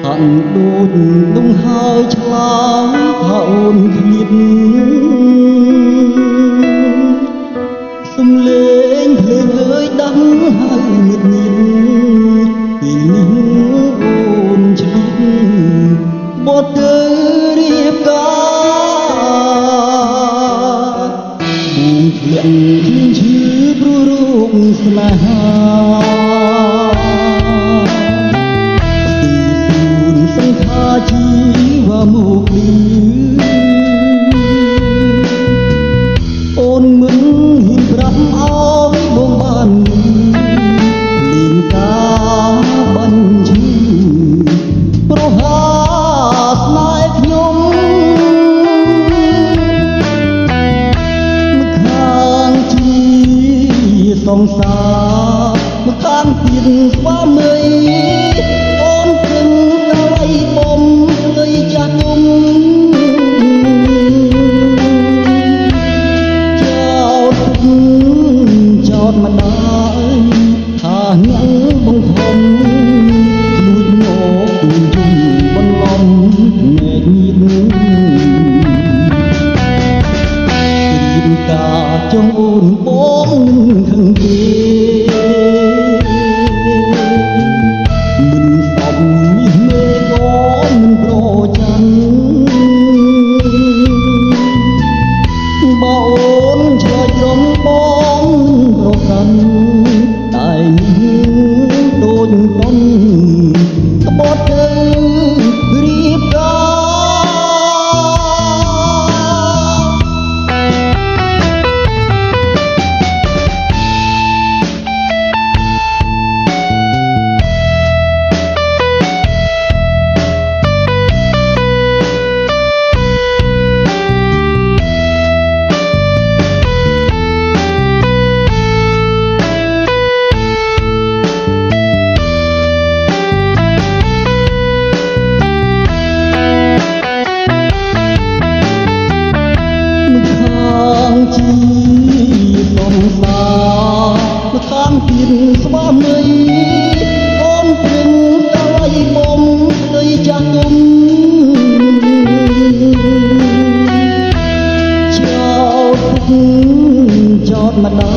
ហាក់ដូចដងហើយឆ្លាមថាអូនឃ្លាតសំលេងភ្លេងលើយដឹងហើយងឹតញៀនពេលនេះអូនឆ្លៀតបត់ទៅរៀបការបួងធ្លាក់ខ្ញុំឈឺព្រោះរូបស្នេហាជីវមកលីអូនមិនហ៊ានប្រាប់ឲ្យបងបានលីងការបាញ់ឈឺប្រហាស្នេហ៍ខ្ញុំមកខាងជាសង្សារមកខាងទៀតស្វាមីអូនគឹងតែបំចាស់ទុំចោតម្ដាយថាញ៉ាំងបងធំលួចមកយំបន្លំណែកញៀនពីការចង់អូនបងខឹងទេមិនសំនេះមេក៏មិនប្រចាំបើអូនឆ្លើយត្រង់បងប្រកាន់តែនេះដូចតន់ក្បត់ទៅរៀបការជីសំសាមកខាងទៀតស្វាមីអូនព្រឹងតែបំដីចាស់ទុំចោតម្ដា